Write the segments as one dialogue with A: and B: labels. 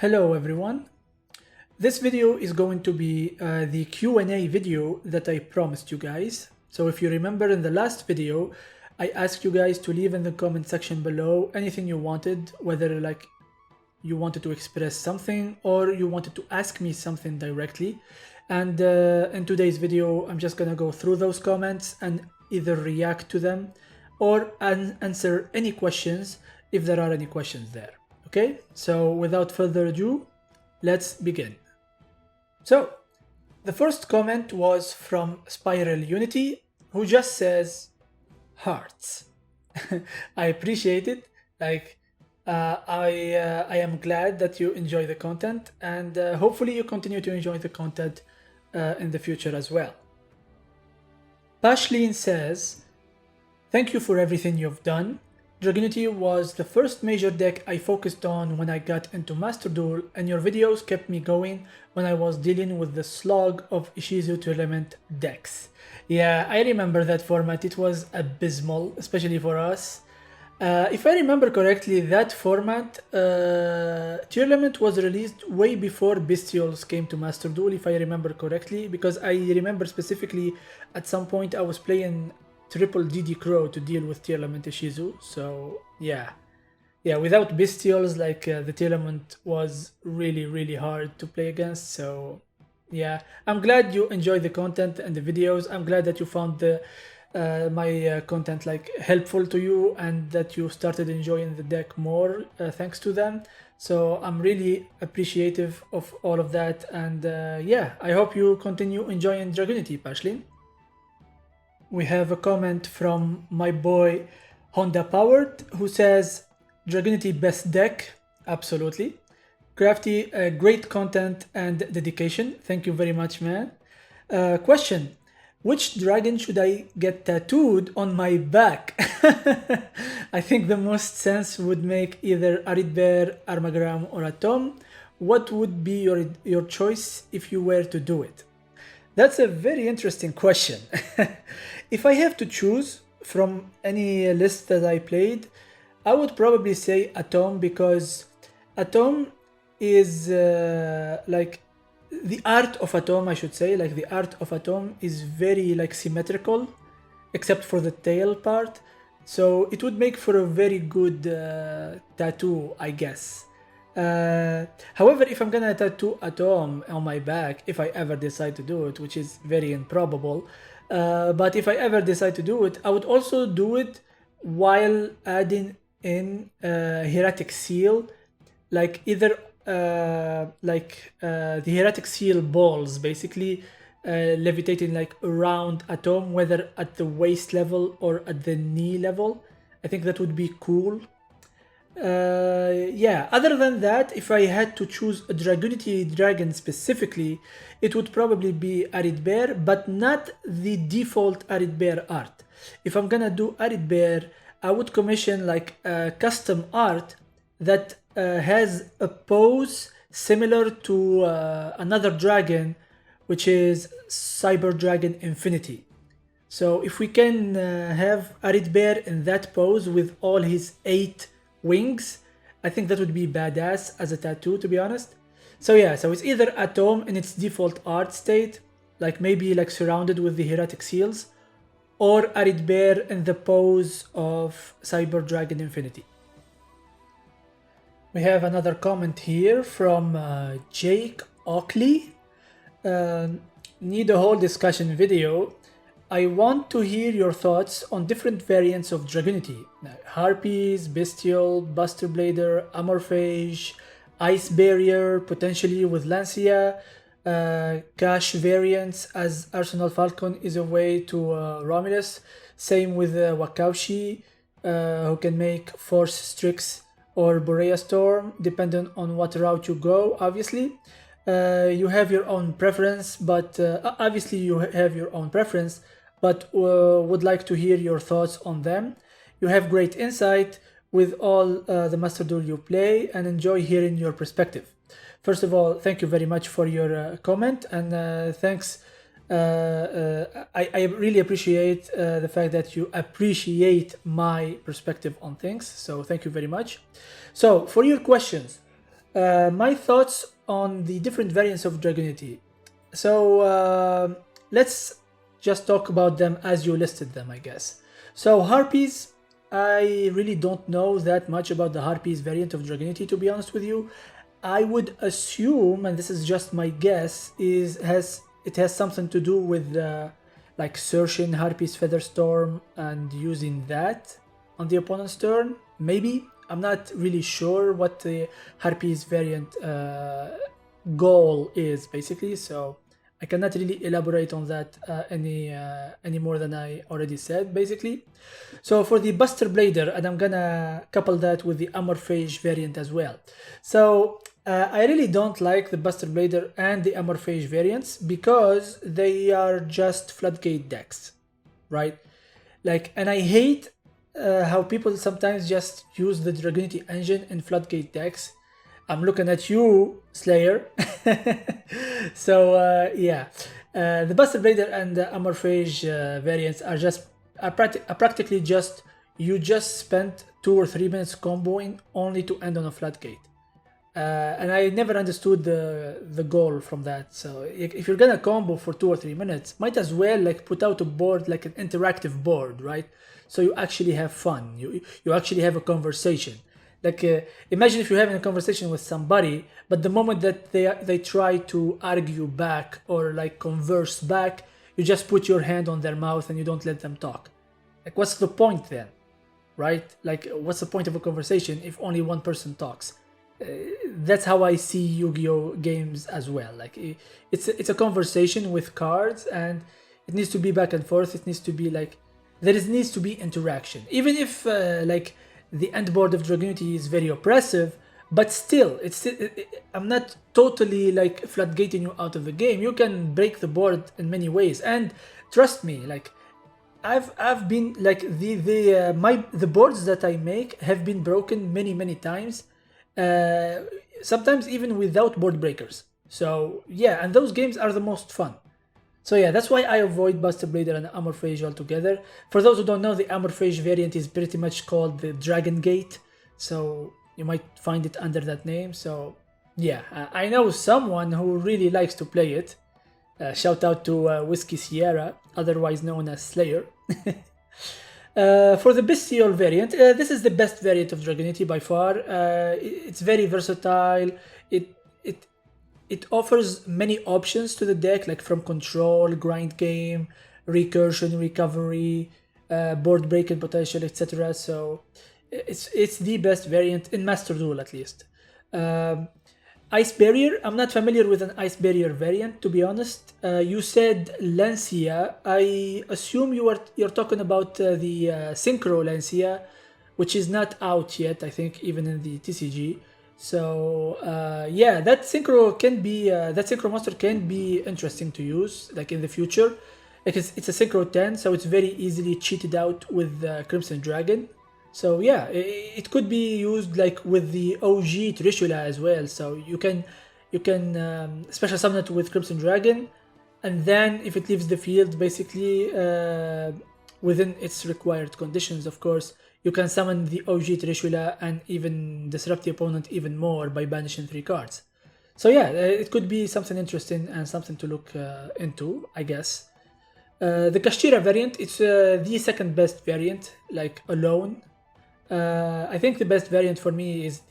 A: Hello everyone. This video is going to be the Q&A video that I promised you guys. So if you remember in the last video, I asked you guys to leave in the comment section below anything you wanted, whether like you wanted to express something or you wanted to ask me something directly. And in today's video, I'm just gonna go through those comments and either react to them or answer any questions if there are any questions there. Okay, so without further ado, let's begin. So, the first comment was from Spiral Unity, who just says, hearts. I appreciate it. Like, I am glad that you enjoy the content, and hopefully you continue to enjoy the content in the future as well. Pashleen says, thank you for everything you've done. Dragunity was the first major deck I focused on when I got into Master Duel, and your videos kept me going when I was dealing with the slog of Ishizu tournament decks. Yeah, I remember that format. It was abysmal, especially for us. If I remember correctly, that format tournament was released way before Bestials came to Master Duel, if I remember correctly, because I remember specifically at some point I was playing triple DD Crow to deal with Tearlament Ishizu. So yeah, without Bestials, like the Tearlament was really hard to play against. So yeah, I'm glad you enjoyed the content and the videos. I'm glad that you found the my content like helpful to you and that you started enjoying the deck more thanks to them. So I'm really appreciative of all of that, and yeah, I hope you continue enjoying Dragunity, Pashleen. We have a comment from my boy Honda Powered, who says, Dragunity best deck, absolutely. Crafty, great content and dedication. Thank you very much, man. Question, which dragon should I get tattooed on my back? I think the most sense would make either Arid Bear, Armagram or Atom. What would be your choice if you were to do it? That's a very interesting question. If I have to choose from any list that I played, I would probably say Atom, because Atom is like the art of Atom, I should say, like the art of Atom is very like symmetrical, except for the tail part. So it would make for a very good tattoo, I guess. However, if I'm gonna tattoo Atom on my back, if I ever decide to do it, which is very improbable, but if I ever decide to do it, I would also do it while adding in Hieratic Seal, like either the Hieratic Seal balls, basically levitating like around Atom, whether at the waist level or at the knee level. I think that would be cool. Yeah, other than that, if I had to choose a Dragunity dragon specifically, it would probably be Arid Bear, but not the default Arid Bear art. If I'm gonna do Arid Bear, I would commission like a custom art that has a pose similar to another dragon, which is Cyber Dragon Infinity. So if we can have Arid Bear in that pose with all his 8 wings, I think that would be badass as a tattoo, to be honest. So yeah, so it's either Atom in its default art state, like maybe like surrounded with the Hieratic Seals, or Arid Bear in the pose of Cyber Dragon Infinity. We have another comment here from Jake Oakley. Need a whole discussion video. I want to hear your thoughts on different variants of Dragunity. Harpies, Bestial, Buster Blader, Amorphage, Ice Barrier, potentially with Lancia, Cash variants, as Arsenal Falcon is a way to Romulus. Same with Wakaushi, who can make Force Strix or Borea Storm, depending on what route you go, obviously. You have your own preference, but obviously you have your own preference, but would like to hear your thoughts on them. You have great insight with all the Master Duel you play, and enjoy hearing your perspective. First of all, thank you very much for your comment, and thanks. I really appreciate the fact that you appreciate my perspective on things, so thank you very much. So for your questions, My thoughts on the different variants of Dragunity. So let's just talk about them as you listed them, I guess. So Harpies, I really don't know that much about the Harpies variant of Dragunity, to be honest with you. I would assume, and this is just my guess, it has something to do with like searching Harpies Featherstorm and using that on the opponent's turn. Maybe, I'm not really sure what the Harpies variant goal is basically, so I cannot really elaborate on that any more than I already said basically. So for the Buster Blader, and I'm gonna couple that with the Amorphage variant as well. So I really don't like the Buster Blader and the Amorphage variants because they are just floodgate decks, right? Like, and I hate how people sometimes just use the Dragunity engine in floodgate decks. I'm looking at you, Slayer. So yeah, the Buster Blader and the Amorphage variants are practically just, you just spent 2 or 3 minutes comboing only to end on a floodgate. And I never understood the goal from that. So if you're gonna combo for 2 or 3 minutes, might as well like put out a board, like an interactive board, right? So you actually have fun. You actually have a conversation. Like imagine if you're having a conversation with somebody, but the moment that they try to argue back or like converse back, you just put your hand on their mouth and you don't let them talk. Like what's the point then, right? Like what's the point of a conversation if only one person talks? That's how I see Yu-Gi-Oh games as well. Like it's a conversation with cards, and it needs to be back and forth. It needs to be like needs to be interaction, even if like the end board of Dragunity is very oppressive. But still, I'm not totally like floodgating you out of the game. You can break the board in many ways, and trust me, like I've been like the boards that I make have been broken many times. Sometimes even without board breakers. So yeah, and those games are the most fun. So yeah, that's why I avoid Buster Blader and Amorphage altogether. For those who don't know, the Amorphage variant is pretty much called the Dragon Gate. So you might find it under that name. So yeah, I know someone who really likes to play it. Shout out to Whiskey Sierra, otherwise known as Slayer. For the Bestial variant, this is the best variant of Dragunity by far. It's very versatile. It offers many options to the deck, like from control, grind game, recursion, recovery, board breaking potential, etc. So it's the best variant in Master Duel at least. Ice Barrier, I'm not familiar with an Ice Barrier variant, to be honest. You said Lancia. I assume you're talking about the Synchro Lancia, which is not out yet, I think, even in the TCG. So yeah, that Synchro monster can be interesting to use, like in the future. Like it's a Synchro 10, so it's very easily cheated out with Crimson Dragon. So yeah, it could be used like with the OG Trishula as well. So you can special summon it with Crimson Dragon, and then if it leaves the field, basically within its required conditions, of course, you can summon the OG Trishula and even disrupt the opponent even more by banishing 3 cards. So yeah, it could be something interesting and something to look into, I guess. The Kashtira variant, it's the second best variant, like alone. I think the best variant for me is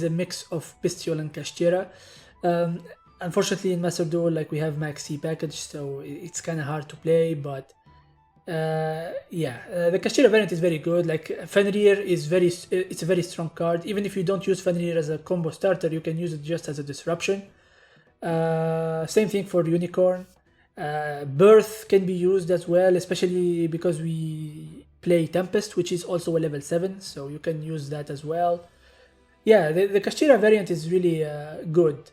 A: a mix of Bestial and Kashtira. Unfortunately, in Master Duel, like we have Max C package, so it's kind of hard to play. But yeah, the Kashtira variant is very good. Like Fenrir it's a very strong card. Even if you don't use Fenrir as a combo starter, you can use it just as a disruption. Same thing for Unicorn. Birth can be used as well, especially because we play Tempest, which is also a level 7, so you can use that as well. Yeah, the Kashtira variant is really good.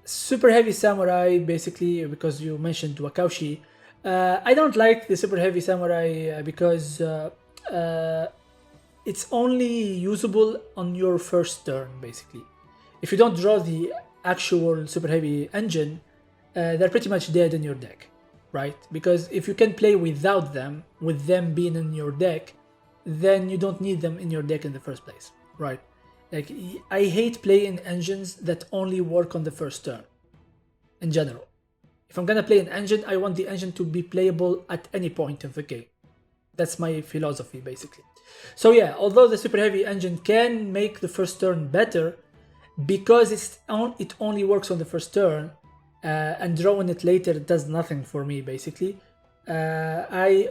A: Super Heavy Samurai, basically, because you mentioned Wakaushi. I don't like the Super Heavy Samurai because it's only usable on your first turn, basically. If you don't draw the actual Super Heavy engine, they're pretty much dead in your deck, right? Because if you can play without them, with them being in your deck, then you don't need them in your deck in the first place, right? Like, I hate playing engines that only work on the first turn, in general. If I'm gonna play an engine, I want the engine to be playable at any point of the game. That's my philosophy, basically. So yeah, although the super heavy engine can make the first turn better, because it only works on the first turn, and drawing it later does nothing for me, basically. I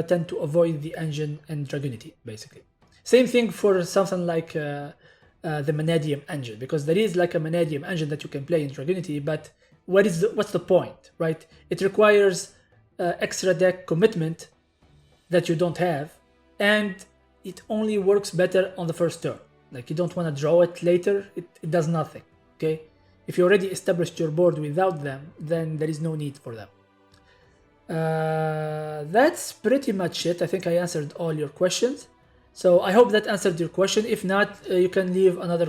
A: tend to avoid the engine and Dragunity, basically. Same thing for something like the Vanadium engine, because there is like a Vanadium engine that you can play in Dragunity, but what's the point, right? It requires extra deck commitment that you don't have, and it only works better on the first turn. Like, you don't want to draw it later, it does nothing, okay? If you already established your board without them, then there is no need for them. That's pretty much it. I think I answered all your questions. So I hope that answered your question. If not, you can leave another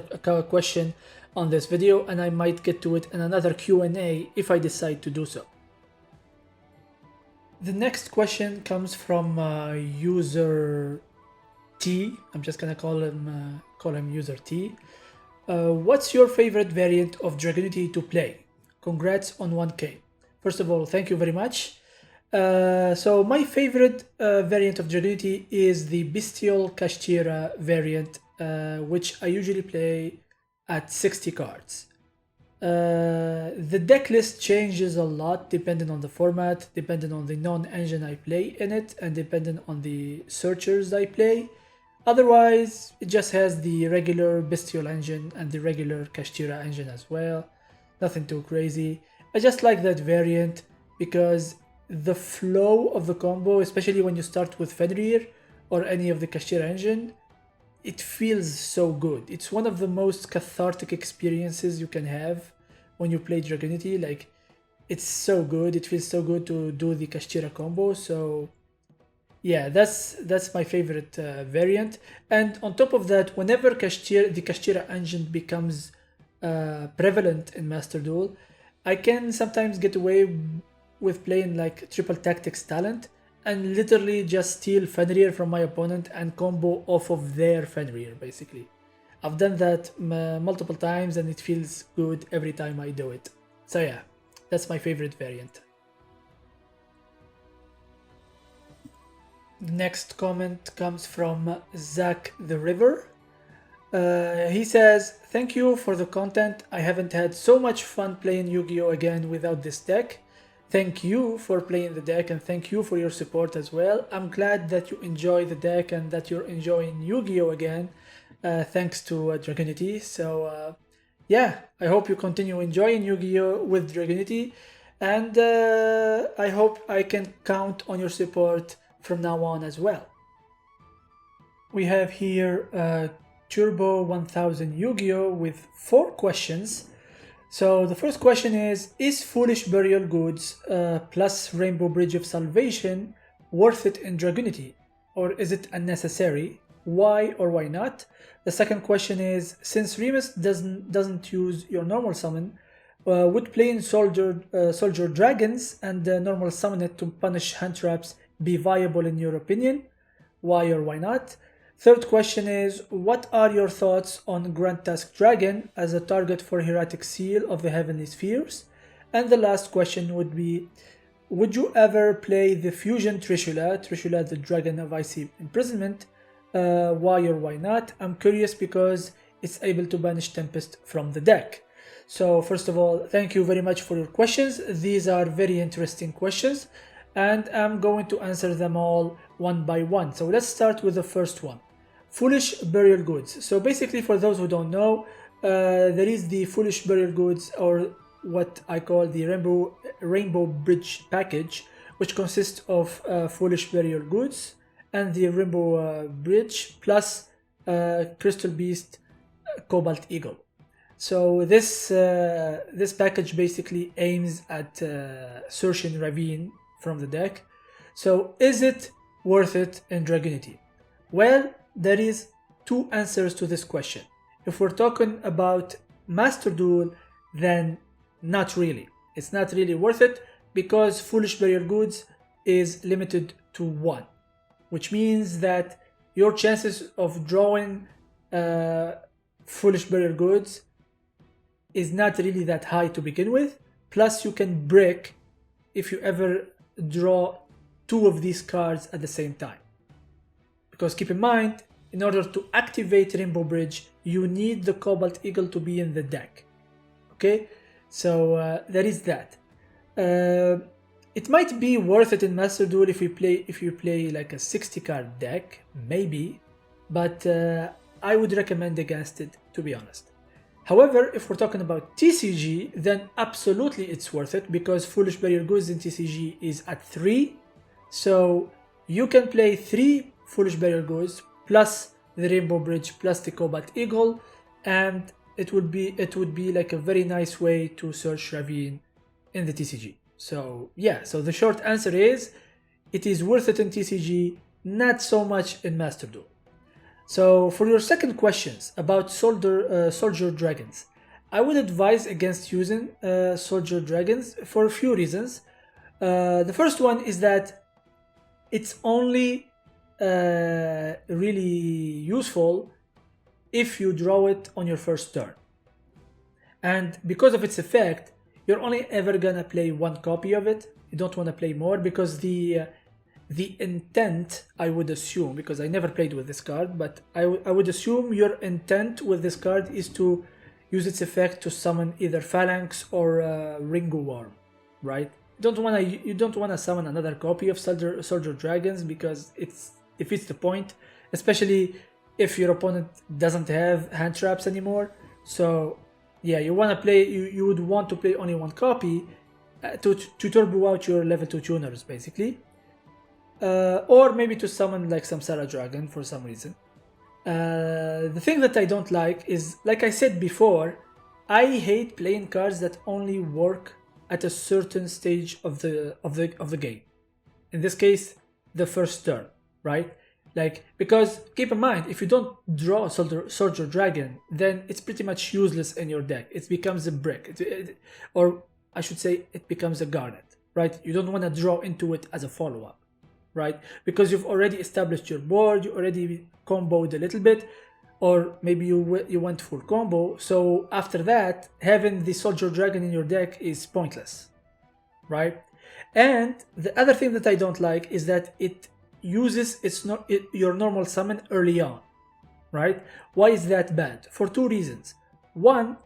A: question on this video and I might get to it in another Q&A if I decide to do so. The next question comes from user T. I'm just gonna call him user T. What's your favorite variant of Dragunity to play? Congrats on 1K. First of all, thank you very much. So my favorite variant of Dragunity is the Bestial Kashtira variant, which I usually play at 60 cards. The deck list changes a lot depending on the format, depending on the non-engine I play in it, and depending on the searchers I play. Otherwise, it just has the regular Bestial engine and the regular Kashtira engine as well. Nothing too crazy. I just like that variant because the flow of the combo, especially when you start with Fenrir or any of the Kashtira engine, it feels so good. It's one of the most cathartic experiences you can have when you play Dragunity. Like, it's so good. It feels so good to do the Kashtira combo. So yeah, that's my favorite variant. And on top of that, whenever the Kashtira engine becomes prevalent in Master Duel, I can sometimes get away with playing like triple tactics talent and literally just steal Fenrir from my opponent and combo off of their Fenrir, basically. I've done that multiple times and it feels good every time I do it. So yeah, that's my favorite variant. The next comment comes from Zach the River. He says, thank you for the content. I haven't had so much fun playing Yu-Gi-Oh again without this deck. Thank you for playing the deck and thank you for your support as well. I'm glad that you enjoy the deck and that you're enjoying Yu-Gi-Oh again, thanks to Dragunity. So yeah, I hope you continue enjoying Yu-Gi-Oh with Dragunity, and I hope I can count on your support from now on as well. We have here Turbo 1000 Yu-Gi-Oh with 4 questions. So the first question is Foolish Burial Goods plus Rainbow Bridge of Salvation worth it in Dragunity? Or is it unnecessary? Why or why not? The second question is, since Remus doesn't use your normal summon, would playing Soldier Dragons and normal summon it to punish hand traps be viable in your opinion? Why or why not? Third question is, what are your thoughts on Grand Tusk Dragon as a target for Hieratic Seal of the Heavenly Spheres? And the last question would be, would you ever play the Fusion Trishula the Dragon of Icy Imprisonment? Why or why not? I'm curious because it's able to banish Tempest from the deck. So first of all, thank you very much for your questions. These are very interesting questions and I'm going to answer them all one by one. So let's start with the first one. Foolish Burial Goods. So basically, for those who don't know, there is the Foolish Burial Goods, or what I call the Rainbow Bridge package, which consists of Foolish Burial Goods and the Rainbow Bridge plus Crystal Beast Cobalt Eagle. So this package basically aims at Searching Ravine from the deck. So is it worth it in Dragunity? Well, there is 2 answers to this question. If we're talking about Master Duel, then not really. It's not really worth it because Foolish Burial Goods is limited to 1, which means that your chances of drawing Foolish Burial Goods is not really that high to begin with. Plus you can brick if you ever draw two of these cards at the same time. Because keep in mind, in order to activate Rainbow Bridge, you need the Cobalt Eagle to be in the deck. Okay, so there is that. It might be worth it in Master Duel if you play like a 60 card deck, maybe, but I would recommend against it, to be honest. However, if we're talking about TCG, then absolutely it's worth it, because Foolish Burial Goods in TCG is at 3, so you can play 3 Foolish Burial Goods plus the Rainbow Bridge plus the Cobalt Eagle, and it would be like a very nice way to search Ravine in the TCG. So yeah, so the short answer is it is worth it in TCG, not so much in Master Duel. So for your second questions about Soldier Dragons, I would advise against using Soldier Dragons for a few reasons. The first one is that it's only really useful if you draw it on your first turn. And because of its effect, you're only ever gonna play one copy of it. You don't want to play more, because the intent, I would assume, because I never played with this card, but I would assume your intent with this card is to use its effect to summon either Phalanx or Ringu Worm, right? You don't wanna summon another copy of Soldier Dragons, because it defeats the point, especially if your opponent doesn't have hand traps anymore. So yeah, you would want to play only one copy to turbo out your level 2 tuners, basically. Or maybe to summon like some Samsara Dragon for some reason. The thing that I don't like is, like I said before, I hate playing cards that only work at a certain stage of the game. In this case, the first turn, right? Like, because keep in mind, if you don't draw Soldier Dragon, then it's pretty much useless in your deck. It becomes a brick, or I should say, it becomes a garnet, right? You don't want to draw into it as a follow-up, right? Because you've already established your board, you already comboed a little bit, or maybe you went full combo. So after that, having the Soldier Dragon in your deck is pointless, right? And the other thing that I don't like is that it uses your normal summon early on, right? Why is that bad? For two reasons. One,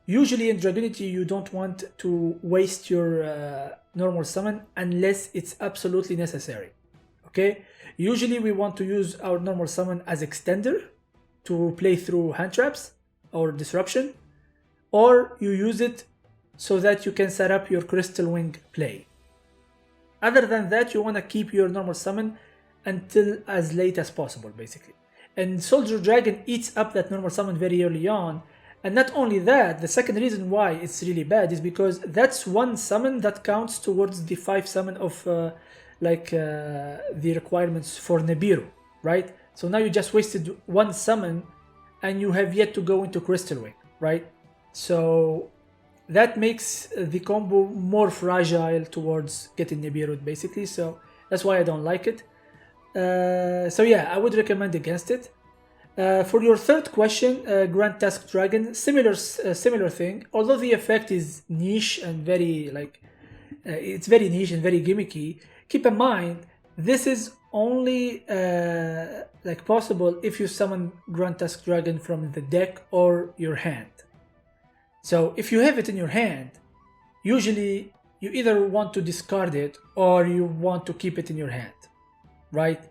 A: usually in Dragunity you don't want to waste your normal summon unless it's absolutely necessary, okay? Usually we want to use our normal summon as extender to play through hand traps or disruption, or you use it so that you can set up your Crystal Wing play. Other than that, you want to keep your normal summon until as late as possible, basically. And Soldier Dragon eats up that normal summon very early on. And not only that, the second reason why it's really bad is because that's one summon that counts towards the 5 summon of the requirements for Nibiru, right? So now you just wasted one summon and you have yet to go into Crystal Wing, right? So that makes the combo more fragile towards getting Nibiru, basically. So that's why I don't like it. So yeah, I would recommend against it. For your third question, Grand Tusk Dragon, similar thing. Although the effect is niche and very it's very niche and very gimmicky. Keep in mind, this is only possible if you summon Grand Tusk Dragon from the deck or your hand. So if you have it in your hand, usually you either want to discard it or you want to keep it in your hand, right?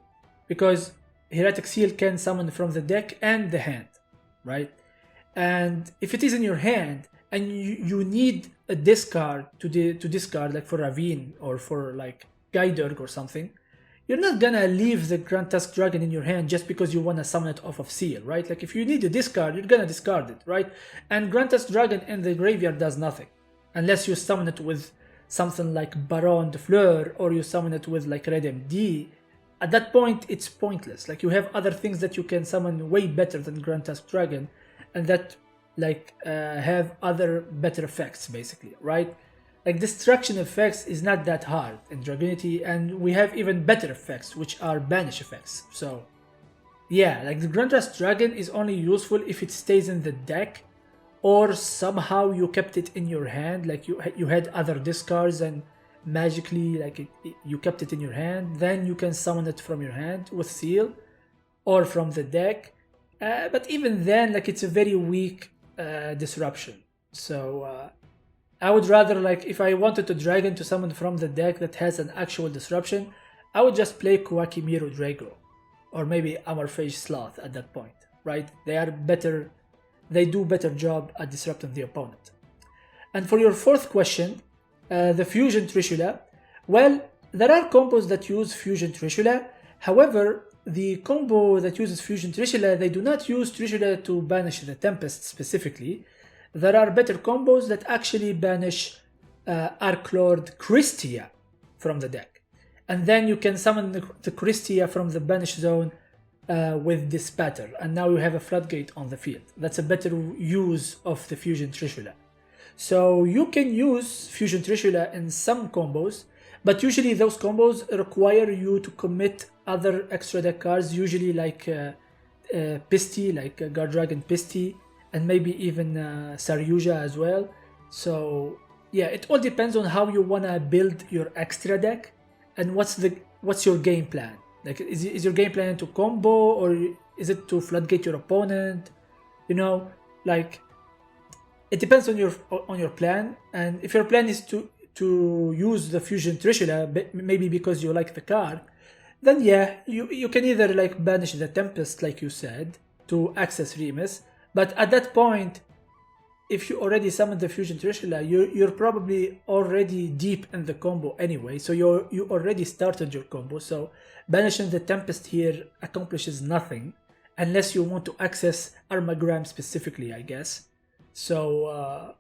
A: Because Hieratic Seal can summon from the deck and the hand, right? And if it is in your hand and you need a discard to discard, like for Ravine or for like Guidurg or something, you're not gonna leave the Grand Tusk Dragon in your hand just because you wanna summon it off of Seal, right? Like if you need a discard, you're gonna discard it, right? And Grand Tusk Dragon in the graveyard does nothing unless you summon it with something like Baron de Fleur or you summon it with like Red MD. At that point, it's pointless. Like you have other things that you can summon way better than Grand Tusk Dragon, and that have other better effects, basically, right? Like destruction effects is not that hard in Dragunity, and we have even better effects, which are banish effects. So Yeah, like the Grandras Dragon is only useful if it stays in the deck, or somehow you kept it in your hand, like you had other discards and magically like you kept it in your hand, then you can summon it from your hand with seal or from the deck. But even then, like it's a very weak disruption. So I would rather, like, if I wanted to dragon to summon from the deck that has an actual disruption, I would just play Kuwakimiru Drago, or maybe Amorphage Sloth at that point, right? They are better, they do better job at disrupting the opponent. And for your fourth question, the Fusion Trishula, well, there are combos that use Fusion Trishula. However, the combo that uses Fusion Trishula, they do not use Trishula to banish the Tempest specifically. There are better combos that actually banish Archlord Christia from the deck. And then you can summon the Christia from the banish zone with Dispatter, and now you have a floodgate on the field. That's a better use of the Fusion Trishula. So you can use Fusion Trishula in some combos, but usually those combos require you to commit other extra deck cards, usually like Pisty, like Guard Dragon Pisty, and maybe even Saryuja as well. So yeah, it all depends on how you wanna build your extra deck and what's your game plan. Like, is your game plan to combo, or is it to floodgate your opponent? You know, like it depends on your plan. And if your plan is to use the Fusion Trishula, maybe because you like the card, then yeah, you can either like banish the Tempest, like you said, to access Remus. But at that point, if you already summoned the Fusion Trishula, you're probably already deep in the combo anyway, so you already started your combo. So banishing the Tempest here accomplishes nothing, unless you want to access Armagram specifically, I guess. So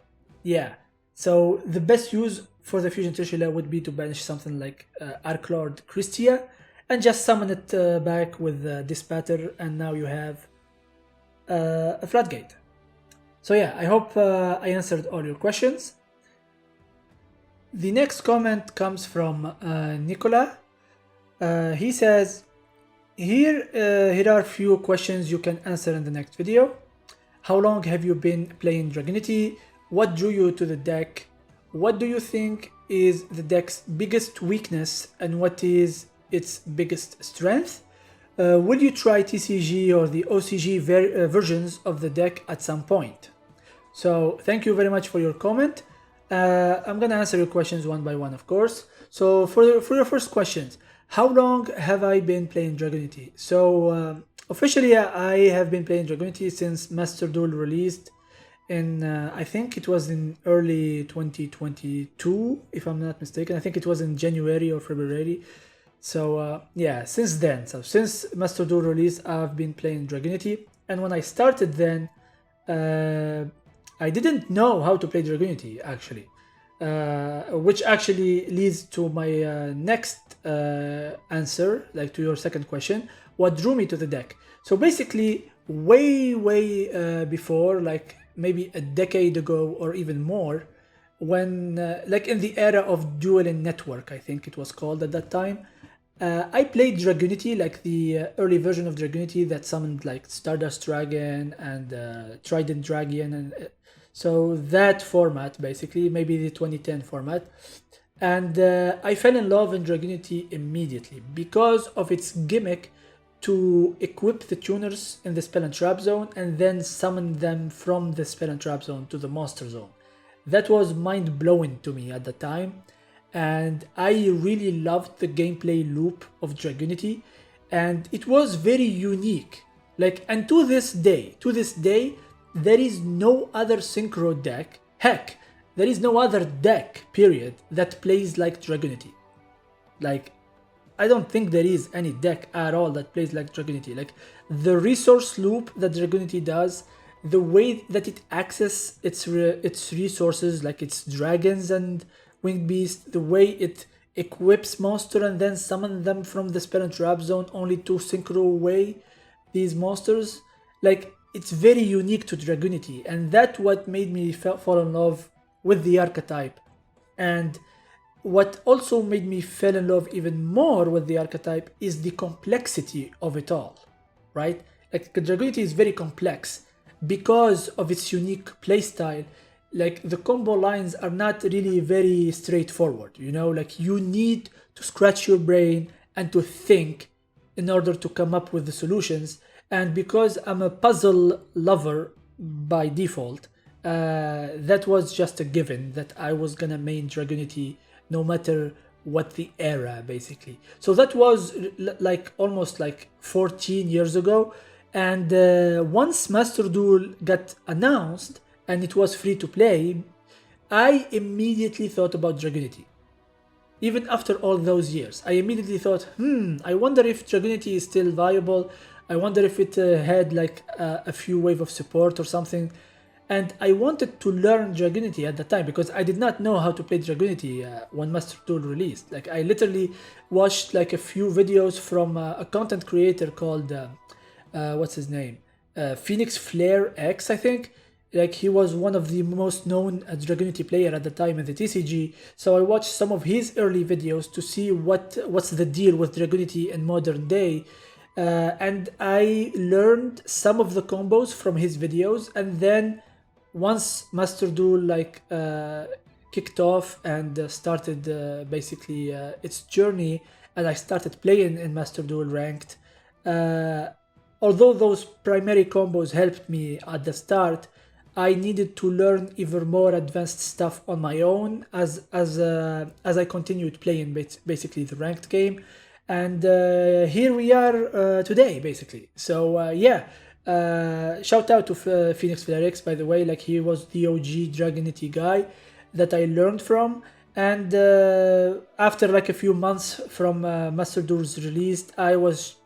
A: yeah, so the best use for the Fusion Trishula would be to banish something like Archlord Christia, and just summon it back with Dispatter, and now you have a floodgate. So yeah, I hope I answered all your questions. The next comment comes from Nicola. He says, here are a few questions you can answer in the next video. How long have you been playing Dragunity? What drew you to the deck? What do you think is the deck's biggest weakness, and what is its biggest strength? Will you try TCG or the OCG versions of the deck at some point? So thank you very much for your comment. I'm gonna answer your questions one by one, of course. So for your first questions, how long have I been playing Dragunity? So officially, I have been playing Dragunity since Master Duel released in, I think it was in early 2022, if I'm not mistaken. I think it was in January or February. So yeah, since then, so since Master Duel release, I've been playing Dragunity. And when I started then, I didn't know how to play Dragunity, actually. Which actually leads to my next answer, like to your second question, what drew me to the deck. So basically, way before, like maybe a decade ago or even more, when, like in the era of Duel and Network, I think it was called at that time, I played Dragunity, like the early version of Dragunity that summoned like Stardust Dragon and Trident Dragon, and so that format, basically, maybe the 2010 format. And I fell in love in Dragunity immediately because of its gimmick to equip the tuners in the Spell and Trap Zone and then summon them from the Spell and Trap Zone to the Monster Zone. That was mind-blowing to me at the time, and I really loved the gameplay loop of Dragunity, and it was very unique. Like, and to this day, there is no other synchro deck, heck, there is no other deck, period, that plays like Dragunity. Like, I don't think there is any deck at all that plays like Dragunity. Like, the resource loop that Dragunity does, the way that it accesses its resources, like its dragons and winged beasts, the way it equips monster and then summon them from the Spell and Trap Zone only to synchro away these monsters, like, it's very unique to Dragunity, and that's what made me fall in love with the archetype. And what also made me fall in love even more with the archetype is the complexity of it all. right? Like Dragunity is very complex because of its unique playstyle. Like the combo lines are not really very straightforward, you know, like you need to scratch your brain and to think in order to come up with the solutions. And because I'm a puzzle lover by default, that was just a given that I was gonna main Dragunity no matter what the era, basically. So that was like almost like 14 years ago. And once Master Duel got announced and it was free to play, I immediately thought about Dragunity. Even after all those years, I immediately thought, I wonder if Dragunity is still viable. I wonder if it had like a few wave of support or something. And I wanted to learn Dragunity at the time because I did not know how to play Dragunity when Master Duel released. Like I literally watched like a few videos from a content creator called, what's his name? Phoenix Flare X, I think. Like he was one of the most known Dragunity player at the time in the TCG. So I watched some of his early videos to see what's the deal with Dragunity in modern day. And I learned some of the combos from his videos, and then once Master Duel like kicked off and started basically its journey, and I started playing in Master Duel ranked, although those primary combos helped me at the start, I needed to learn even more advanced stuff on my own as I continued playing basically the ranked game. And here we are today, basically. So yeah, shout out to Phoenix Flarix, by the way. Like he was the OG Dragonity guy that I learned from. And after like a few months from Master Duel's released, I was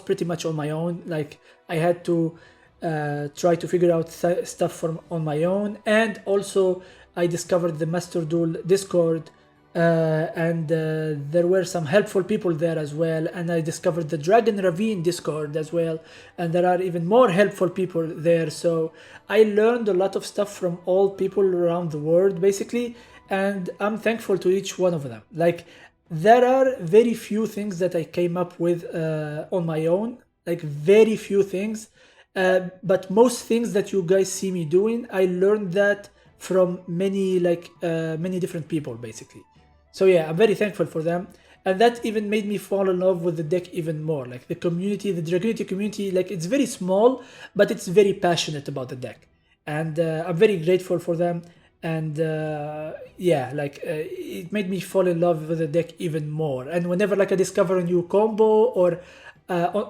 A: pretty much on my own. Like I had to try to figure out stuff on my own, and also I discovered the Master Duel Discord. And there were some helpful people there as well, and I discovered the Dragon Ravine Discord as well, and there are even more helpful people there. So I learned a lot of stuff from all people around the world basically, and I'm thankful to each one of them. Like there are very few things that I came up with on my own, like very few things, but most things that you guys see me doing, I learned that from many different people basically. So yeah, I'm very thankful for them. And that even made me fall in love with the deck even more. Like the community, the Dragunity community, like it's very small, but it's very passionate about the deck. And I'm very grateful for them. And yeah, like it made me fall in love with the deck even more. And whenever like I discover a new combo, or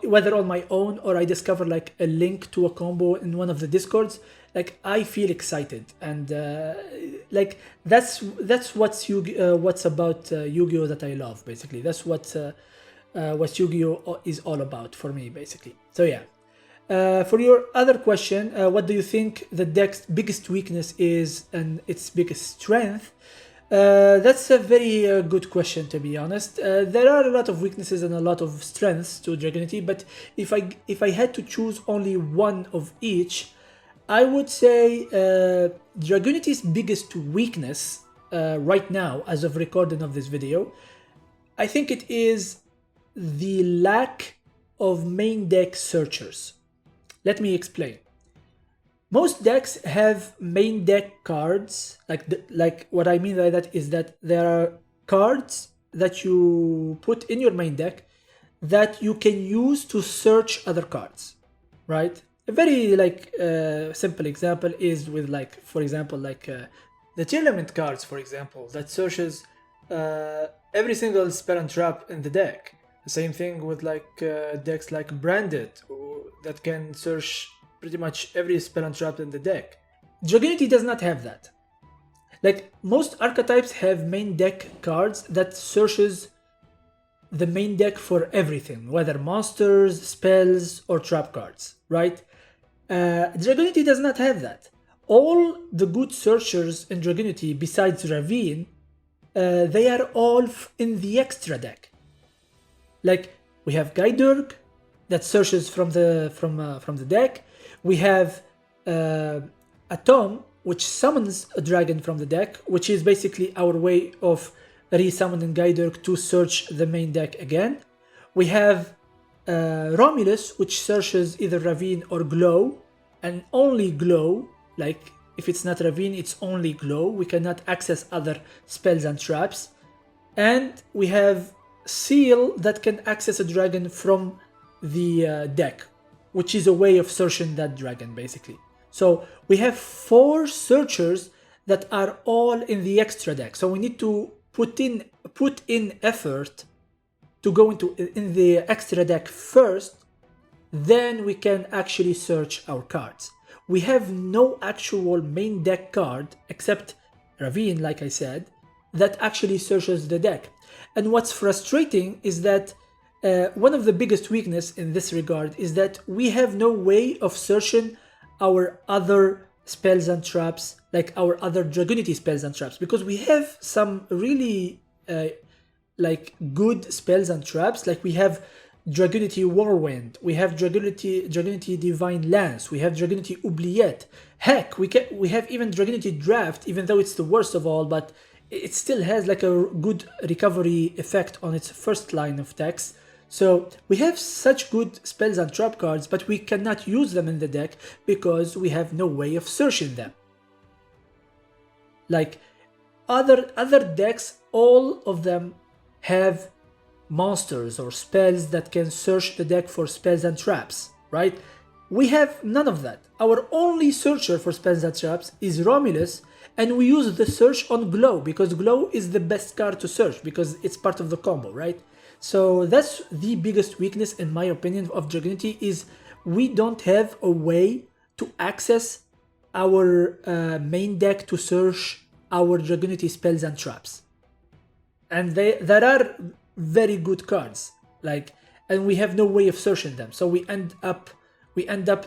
A: whether on my own or I discover like a link to a combo in one of the discords, like I feel excited. And like that's what's about Yu-Gi-Oh that I love basically. That's what Yu-Gi-Oh is all about for me basically. So yeah, for your other question, what do you think the deck's biggest weakness is and its biggest strength? That's a very good question, to be honest. There are a lot of weaknesses and a lot of strengths to Dragonity, but if I had to choose only one of each, I would say Dragonity's biggest weakness right now, as of recording of this video, I think it is the lack of main deck searchers. Let me explain. Most decks have main deck cards. Like what I mean by that is that there are cards that you put in your main deck that you can use to search other cards, right? A very simple example is with for example the tournament cards, for example, that searches every single spell and trap in the deck. The same thing with decks like Branded that can search pretty much every spell and trap in the deck. Dragonity does not have that. Like most archetypes have main deck cards that searches the main deck for everything, whether monsters, spells, or trap cards, right? Dragonity does not have that. All the good searchers in Dragonity, besides Ravine, they are all in the extra deck. Like we have Guidurg that searches from the deck. We have Atom, which summons a dragon from the deck, which is basically our way of resummoning Guidurg to search the main deck again. We have Romulus, which searches either Ravine or Glow, and only Glow, like if it's not Ravine, it's only Glow. We cannot access other spells and traps. And we have Seal that can access a dragon from the deck, which is a way of searching that dragon basically. So we have 4 searchers that are all in the extra deck. So we need to put in effort to go in the extra deck first, then we can actually search our cards. We have no actual main deck card except Ravine, like I said, that actually searches the deck. And what's frustrating is that one of the biggest weakness in this regard is that we have no way of searching our other spells and traps, like our other Dragunity spells and traps, because we have some really like good spells and traps. Like we have Dragunity Whirlwind, we have Dragunity Divine Lance, we have Dragunity Oubliette. Heck, we have even Dragunity Draft, even though it's the worst of all, but it still has like a good recovery effect on its first line of text. So we have such good spells and trap cards, but we cannot use them in the deck because we have no way of searching them. Like other decks, all of them have monsters or spells that can search the deck for spells and traps, right? We have none of that. Our only searcher for spells and traps is Romulus, and we use the search on Glow because Glow is the best card to search because it's part of the combo, right? So that's the biggest weakness in my opinion of Dragunity, is we don't have a way to access our main deck to search our Dragunity spells and traps. And there are very good cards, like, and we have no way of searching them, so we end up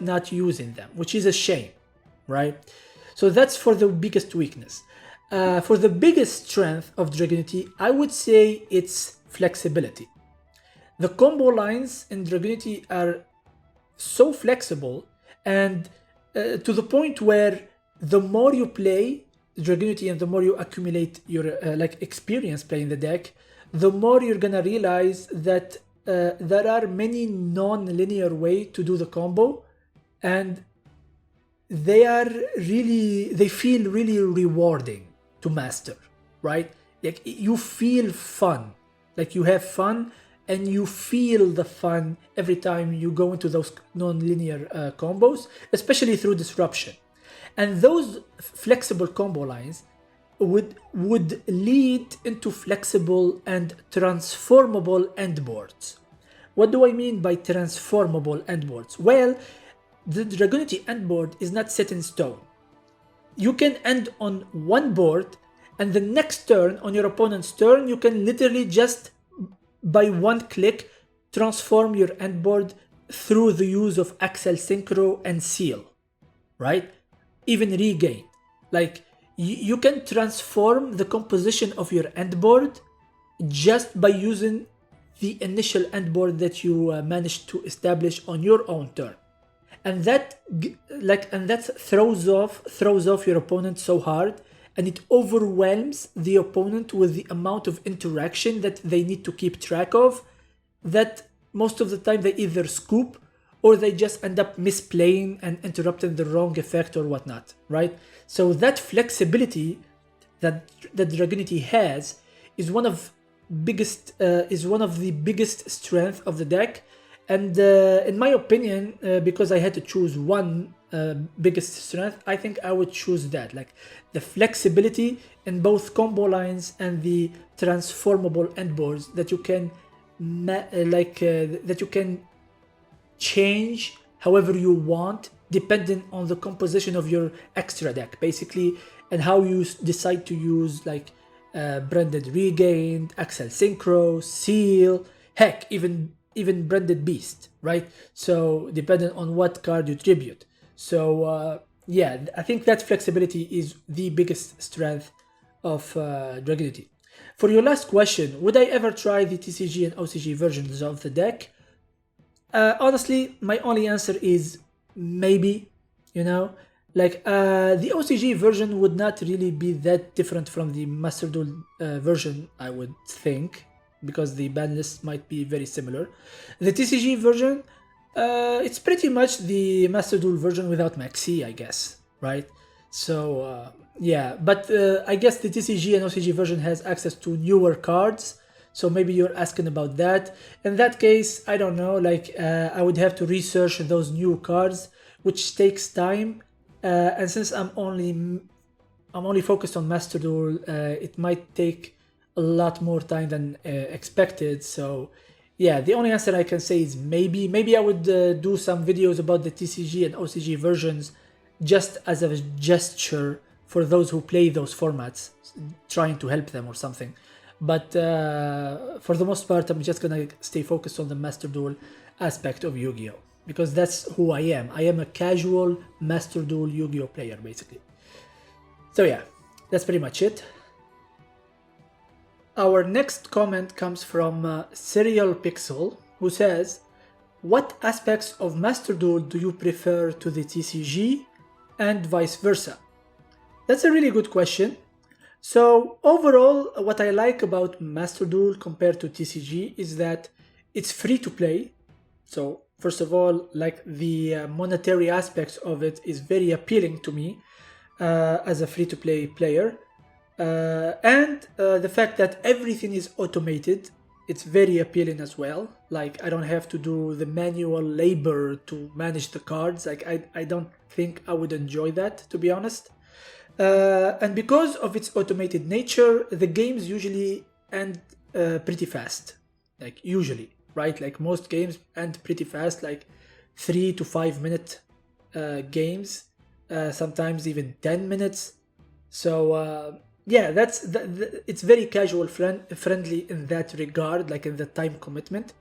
A: not using them, which is a shame, right? So that's for the biggest weakness. For the biggest strength of Dragunity, I would say it's flexibility. The combo lines in Dragunity are so flexible, and to the point where the more you play Dragunity and the more you accumulate your like experience playing the deck, the more you're gonna realize that there are many non-linear ways to do the combo, and they feel really rewarding to master, right? Like you feel fun, like you have fun and you feel the fun every time you go into those non-linear combos, especially through disruption. And those flexible combo lines would lead into flexible and transformable endboards. What do I mean by transformable endboards? Well, the Dragunity endboard is not set in stone. You can end on one board, and the next turn, on your opponent's turn, you can literally just by one click transform your endboard through the use of Axel Synchro and Seal, right? Even Regain. Like you can transform the composition of your endboard just by using the initial endboard that you managed to establish on your own turn. And that throws off your opponent so hard, and it overwhelms the opponent with the amount of interaction that they need to keep track of, that most of the time they either scoop or they just end up misplaying and interrupting the wrong effect or whatnot, right? So that flexibility that Dragunity has is one of the biggest strength of the deck. And in my opinion, because I had to choose one biggest strength, I think I would choose that, like the flexibility in both combo lines and the transformable endboards that you can that you can change however you want, depending on the composition of your extra deck, basically, and how you decide to use like Branded Regained, Axel Synchro, Seal, heck, even Branded Beast, right? So depending on what card you tribute. So yeah, I think that flexibility is the biggest strength of Dragunity. For your last question, would I ever try the TCG and OCG versions of the deck? Honestly, my only answer is maybe, you know, like the OCG version would not really be that different from the Master Duel version, I would think. because the ban list might be very similar. The TCG version, it's pretty much the Master Duel version without Maxi, I guess, right? So yeah, but I guess the TCG and OCG version has access to newer cards. So maybe you're asking about that. In that case, I don't know. Like I would have to research those new cards, which takes time. And since I'm only focused on Master Duel, it might take a lot more time than expected. So yeah, the only answer I can say is maybe. Maybe I would do some videos about the TCG and OCG versions just as a gesture for those who play those formats, trying to help them or something. But for the most part, I'm just gonna stay focused on the Master Duel aspect of Yu-Gi-Oh! Because that's who I am. I am a casual Master Duel Yu-Gi-Oh! Player, basically. So yeah, that's pretty much it. Our next comment comes from Serial Pixel, who says, what aspects of Master Duel do you prefer to the TCG and vice versa? That's a really good question. So overall, what I like about Master Duel compared to TCG is that it's free to play. So first of all, like the monetary aspects of it is very appealing to me as a free to play player. And the fact that everything is automated, it's very appealing as well. Like I don't have to do the manual labor to manage the cards. Like I don't think I would enjoy that, to be honest. And because of its automated nature, the games usually end pretty fast. Like usually, right? Like most games end pretty fast, like 3 to 5 minute games, sometimes even 10 minutes. So yeah, it's very casual friendly in that regard, like in the time commitment.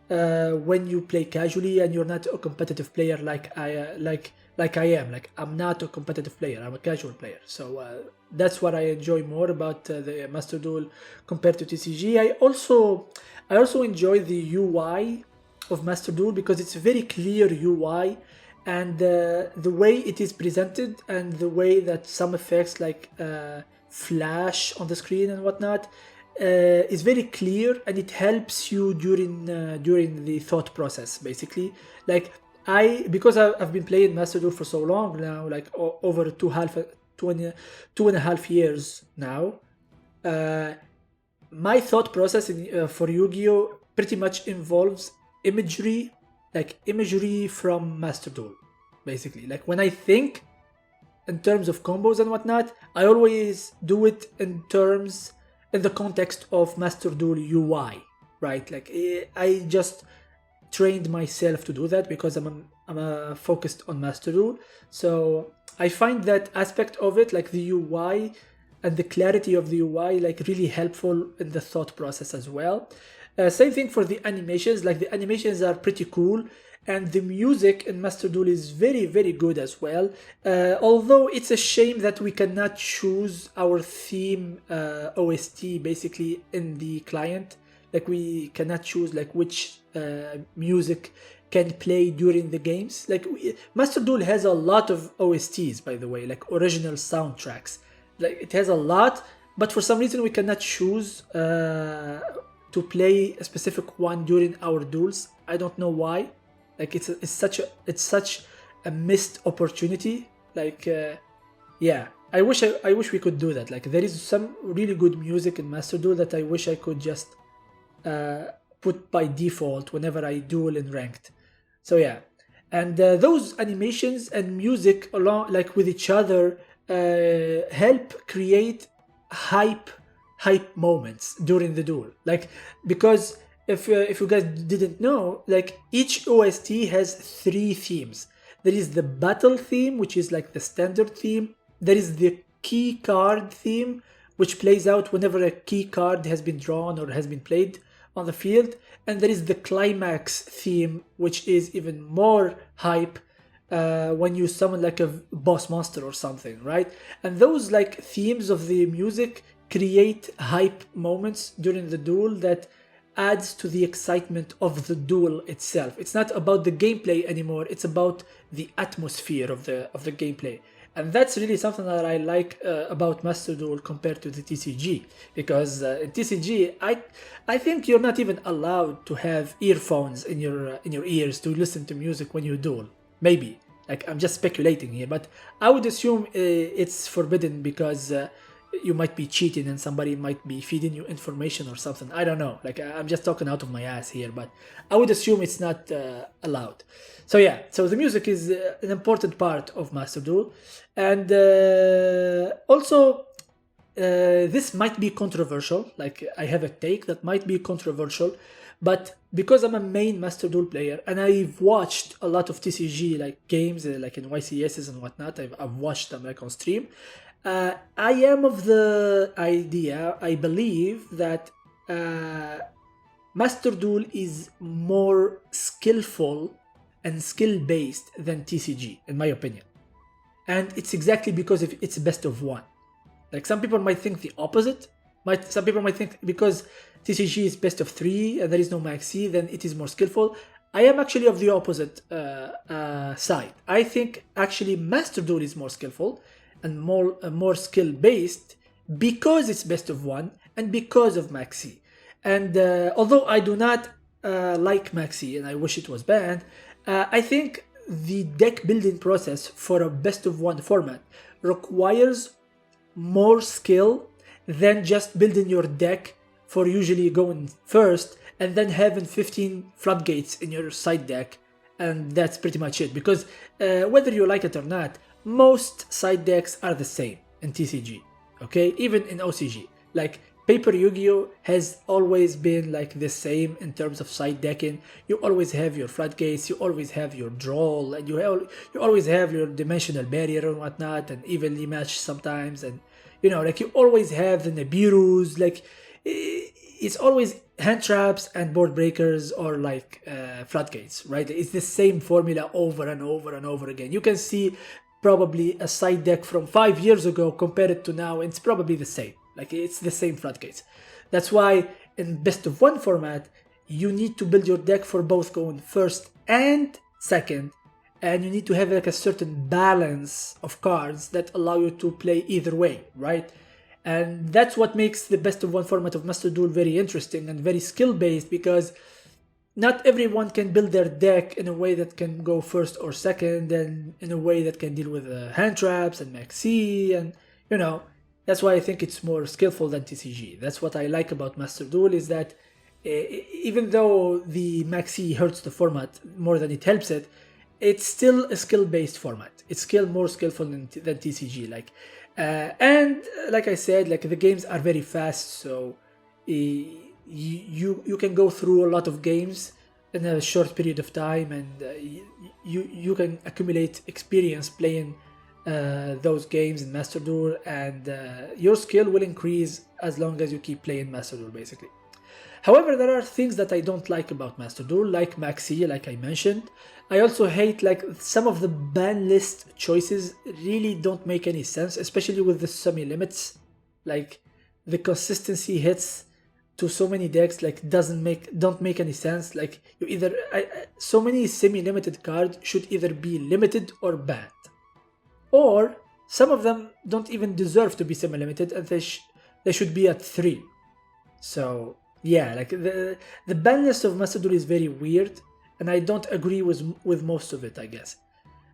A: When you play casually and you're not a competitive player like I am. Like I'm not a competitive player, I'm a casual player. So that's what I enjoy more about the Master Duel compared to TCG. I also enjoy the UI of Master Duel because it's a very clear UI, and the way it is presented and the way that some effects like flash on the screen and whatnot is very clear, and it helps you during the thought process, basically. Like because I've been playing Master Duel for so long now, like over two and a half years now, my thought process for Yu-Gi-Oh pretty much involves imagery from Master Duel, basically. Like when I think in terms of combos and whatnot, I always do it in the context of Master Duel UI, right? Like I just trained myself to do that because I'm focused on Master Duel. So I find that aspect of it, like the UI and the clarity of the UI, like really helpful in the thought process as well. Same thing for the animations. Like the animations are pretty cool, and the music in Master Duel is very, very good as well. Although it's a shame that we cannot choose our theme OST basically in the client. Like we cannot choose like which music can play during the games. Like Master Duel has a lot of OSTs, by the way, like original soundtracks. Like it has a lot, but for some reason we cannot choose to play a specific one during our duels. I don't know why. Like it's such a missed opportunity. Like yeah, I wish we could do that. Like there is some really good music in Master Duel that I wish I could just put by default whenever I duel in ranked. So yeah, and those animations and music along like with each other help create hype moments during the duel. Like because if you guys didn't know, like each OST has 3 themes. There is the battle theme, which is like the standard theme. There is the key card theme, which plays out whenever a key card has been drawn or has been played on the field. And there is the climax theme, which is even more hype when you summon like a boss monster or something, right? And those like themes of the music create hype moments during the duel that adds to the excitement of the duel itself. It's not about the gameplay anymore, it's about the atmosphere of the gameplay. And that's really something that I like about Master Duel compared to the TCG, because in TCG, I think you're not even allowed to have earphones in your ears to listen to music when you duel. Maybe, like, I'm just speculating here, but I would assume it's forbidden because you might be cheating and somebody might be feeding you information or something. I don't know. Like, I'm just talking out of my ass here, but I would assume it's not allowed. So yeah, so the music is an important part of Master Duel, and also this might be controversial. Like, I have a take that might be controversial, but because I'm a main Master Duel player and I've watched a lot of TCG like games, like in YCSs and whatnot, I've watched them like on stream. I am of the idea, I believe that Master Duel is more skillful and skill-based than TCG, in my opinion. And it's exactly because it's best of one. Like, some people might think the opposite. Some people might think because TCG is best of 3 and there is no maxi, then it is more skillful. I am actually of the opposite side. I think actually Master Duel is more skillful and more skill-based because it's best of one and because of maxi. And although I do not like maxi and I wish it was banned, I think the deck building process for a best of one format requires more skill than just building your deck for usually going first and then having 15 floodgates in your side deck, and that's pretty much it. Because whether you like it or not, most side decks are the same in TCG, okay? Even in OCG. Like, Paper Yu-Gi-Oh has always been like the same in terms of side decking. You always have your floodgates, you always have your draw, and you always have your dimensional barrier and whatnot, and evenly matched sometimes, and like you always have the Nibiru's. Like, it's always hand traps and board breakers or like floodgates, right? It's the same formula over and over and over again. You can see probably a side deck from 5 years ago compared to now, and it's probably the same. Like, it's the same floodgates. That's why in best of one format, you need to build your deck for both going first and second, and you need to have like a certain balance of cards that allow you to play either way, right? And that's what makes the best of one format of Master Duel very interesting and very skill based, because not everyone can build their deck in a way that can go first or second, and in a way that can deal with hand traps and maxi, and that's why I think it's more skillful than TCG. That's what I like about Master Duel, is that even though the maxi hurts the format more than it helps it, it's still a skill-based format. It's still more skillful than TCG. And like I said, like, the games are very fast, so you can go through a lot of games in a short period of time, and you can accumulate experience playing those games in Master Duel, and your skill will increase as long as you keep playing Master Duel, basically. However, there are things that I don't like about Master Duel, like maxi, like I mentioned. I also hate, like, some of the ban list choices really don't make any sense, especially with the semi-limits. Like, the consistency hits to so many decks, like, don't make any sense. Like, so many semi-limited cards should either be limited or banned. Or some of them don't even deserve to be semi-limited, and they should be at 3. So yeah, like, the ban list of Master Duel is very weird, and I don't agree with most of it, I guess.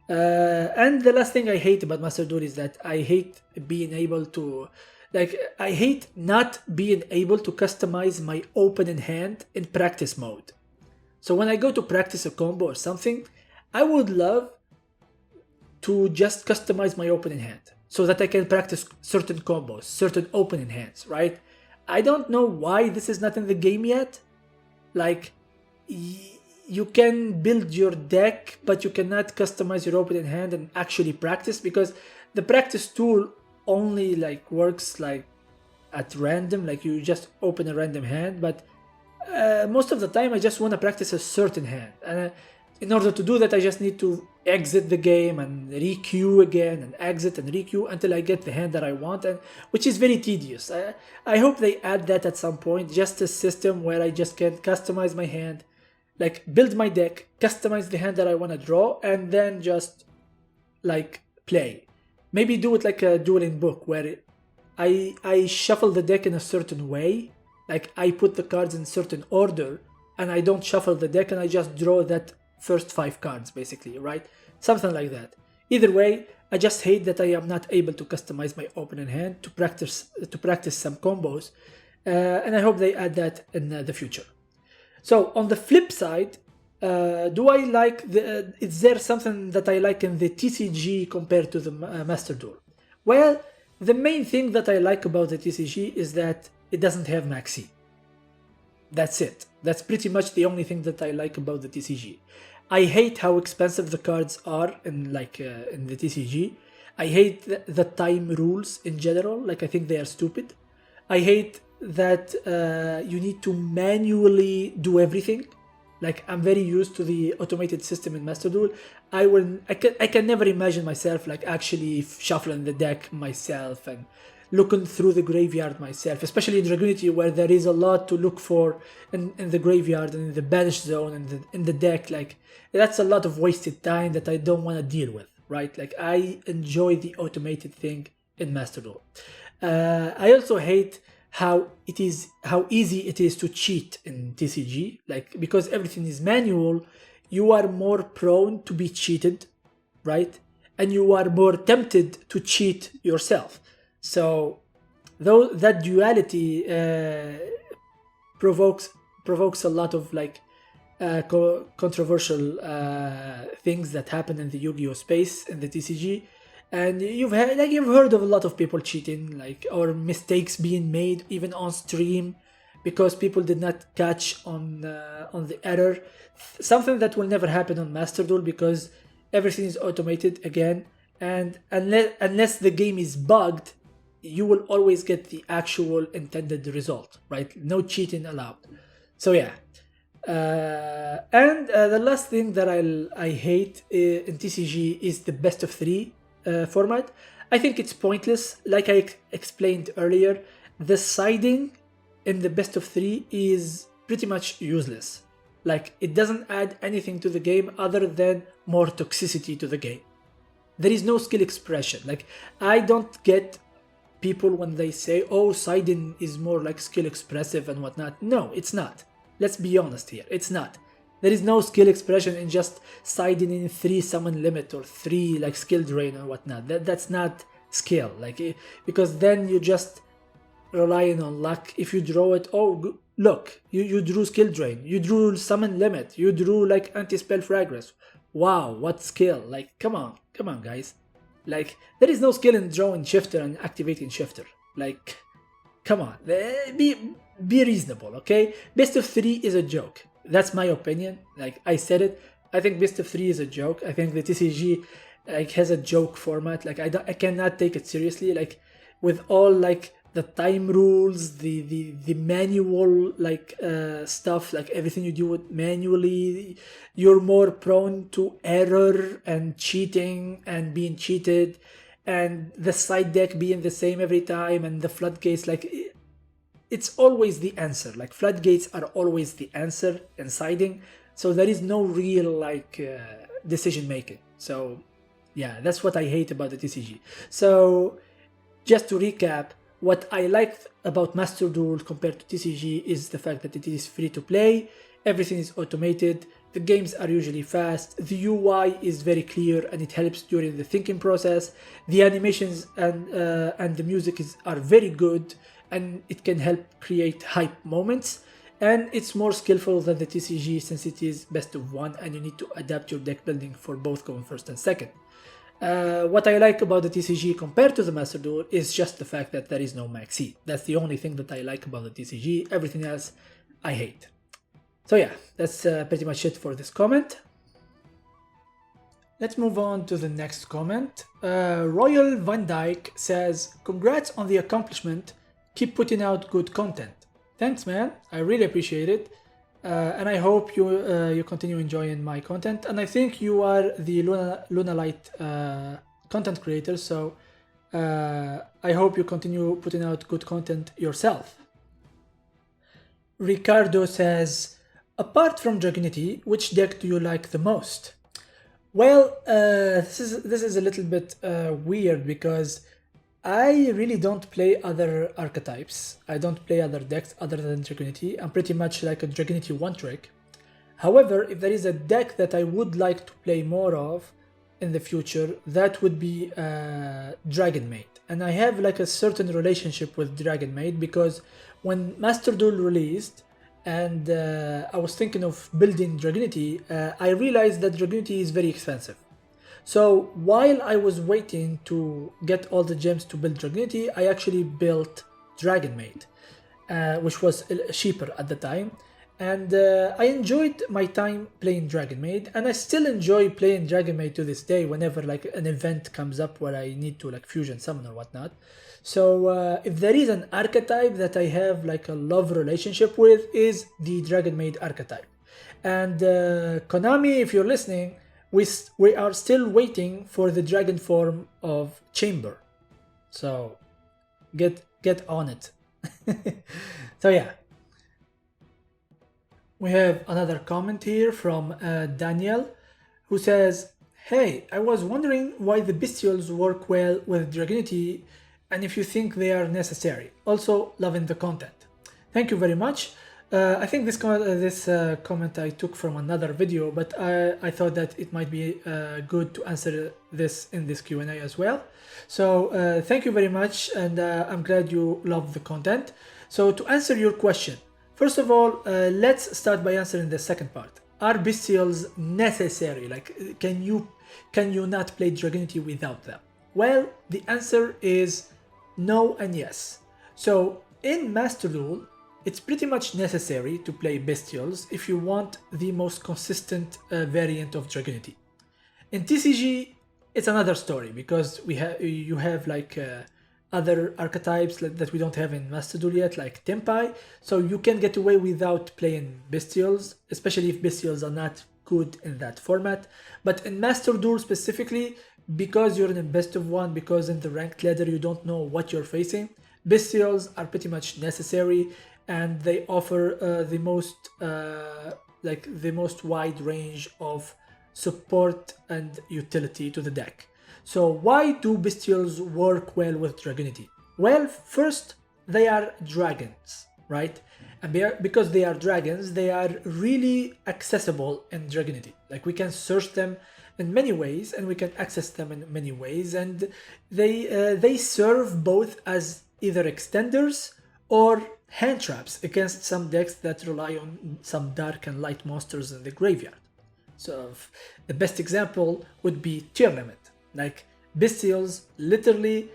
A: And the last thing I hate about Master Duel is that I hate being able to, like, I hate not being able to customize my opening hand in practice mode. So when I go to practice a combo or something, I would love to just customize my opening hand so that I can practice certain combos, certain opening hands, right? I don't know why this is not in the game yet. Like, you can build your deck, but you cannot customize your opening hand and actually practice, because the practice tool only like works like at random, like you just open a random hand. But most of the time I just want to practice a certain hand, and in order to do that I just need to exit the game and re-queue again and exit and re-queue until I get the hand that I want, and which is very tedious. I hope they add that at some point, just a system where I just can customize my hand, like build my deck, customize the hand that I want to draw, and then just like play. maybe do it like a dueling book where I shuffle the deck in a certain way, like I put the cards in certain order, and I don't shuffle the deck and I just draw that first 5 cards basically, right? Something like that. Either way, I just hate that I am not able to customize my opening hand to practice some combos, and I hope they add that in the future. So on the flip side, do I like is there something that I like in the TCG compared to the Master Duel? Well, the main thing that I like about the TCG is that it doesn't have maxi. That's it. That's pretty much the only thing that I like about the TCG. I hate how expensive the cards are in the TCG. I hate the time rules in general. Like, I think they are stupid. I hate that you need to manually do everything. Like, I'm very used to the automated system in Master Duel. I can never imagine myself like actually shuffling the deck myself and looking through the graveyard myself, especially in Dragunity where there is a lot to look for in the graveyard and in the banish zone and in the deck. Like, that's a lot of wasted time that I don't want to deal with, right? Like, I enjoy the automated thing in Master Duel. I also hate how easy it is to cheat in TCG, like, because everything is manual, you are more prone to be cheated, right? And you are more tempted to cheat yourself. So though that duality provokes a lot of like controversial things that happen in the Yu-Gi-Oh space in the TCG, and you've heard of a lot of people cheating, like, or mistakes being made even on stream because people did not catch on the error. Something that will never happen on Master Duel because everything is automated again, and unless the game is bugged, you will always get the actual intended result, right? No cheating allowed. So yeah. And the last thing that I hate in TCG is the best of 3 format. I think it's pointless. Like I explained earlier, the siding in the best of 3 is pretty much useless. Like, it doesn't add anything to the game other than more toxicity to the game. There is no skill expression. Like, I don't get people when they say, oh, siding is more like skill expressive and whatnot. No, it's not. Let's be honest here. It's not. There is no skill expression in just siding in 3 summon limit or 3 like skill drain or whatnot. That's not skill. Like, because then you just relying on luck. If you draw it, oh look, you drew skill drain, you drew summon limit, you drew like anti-spell fragrance. Wow, what skill? Like, come on guys. Like, there is no skill in drawing shifter and activating shifter. Like, come on, be reasonable, okay? Best of 3 is a joke. That's my opinion. Like, I said it. I think best of 3 is a joke. I think the TCG like has a joke format. Like, I cannot take it seriously. Like, with all like the time rules, the manual like stuff, like everything you do it manually, you're more prone to error and cheating and being cheated, and the side deck being the same every time, and the floodgates, like, it's always the answer. Like, floodgates are always the answer in siding, so there is no real like decision making. So yeah, that's what I hate about the TCG. So just to recap, what I liked about Master Duel compared to TCG is the fact that it is free to play, everything is automated, the games are usually fast, the UI is very clear and it helps during the thinking process, the animations and the music are very good and it can help create hype moments, and it's more skillful than the TCG since it is best of 1 and you need to adapt your deck building for both going first and second. What I like about the TCG compared to the Master Duel is just the fact that there is no maxi. That's the only thing that I like about the TCG. Everything else I hate. So yeah, that's pretty much it for this comment. Let's move on to the next comment. Royal Van Dyke says, congrats on the accomplishment. Keep putting out good content. Thanks, man. I really appreciate it. And I hope you continue enjoying my content. And I think you are the Lunalight content creator, so I hope you continue putting out good content yourself. Ricardo says, apart from Dragunity, which deck do you like the most? Well, this is a little bit weird because I really don't play other archetypes. I don't play other decks other than Dragunity. I'm pretty much like a Dragunity one trick. However, if there is a deck that I would like to play more of in the future, that would be Dragon Maid. And I have like a certain relationship with Dragon Maid because when Master Duel released and I was thinking of building Dragunity, I realized that Dragunity is very expensive. So while I was waiting to get all the gems to build Dragunity, I actually built Dragon Maid, which was cheaper at the time. And I enjoyed my time playing Dragon Maid, and I still enjoy playing Dragon Maid to this day whenever like an event comes up where I need to like fusion summon or whatnot. So if there is an archetype that I have like a love relationship with, is the Dragon Maid archetype. And Konami, if you're listening, we are still waiting for the dragon form of Chamber. So get on it. So yeah. We have another comment here from Daniel, who says, "Hey, I was wondering why the Bestials work well with Dragunity and if you think they are necessary. Also, loving the content." Thank you very much. I think this comment I took from another video, but I thought that it might be good to answer this in this Q&A as well. So thank you very much, and I'm glad you love the content. So to answer your question, first of all, let's start by answering the second part. Are Bestials necessary? Like, can you not play Dragunity without them? Well, the answer is no and yes. So in Master Duel, it's pretty much necessary to play Bestials if you want the most consistent variant of Dragunity. In TCG, it's another story because you have like other archetypes that we don't have in Master Duel yet, like Tempai, so you can get away without playing Bestials, especially if Bestials are not good in that format. But in Master Duel specifically, because you're in a best of one, because in the ranked ladder you don't know what you're facing, Bestials are pretty much necessary, and they offer the most wide range of support and utility to the deck. So why do Bestials work well with Dragunity? Well, first, they are dragons, right? And because they are dragons, they are really accessible in Dragunity. Like, we can search them in many ways, and we can access them in many ways, and they serve both as either extenders or hand traps against some decks that rely on some dark and light monsters in the graveyard. So the best example would be tier limit. Like, Bestials literally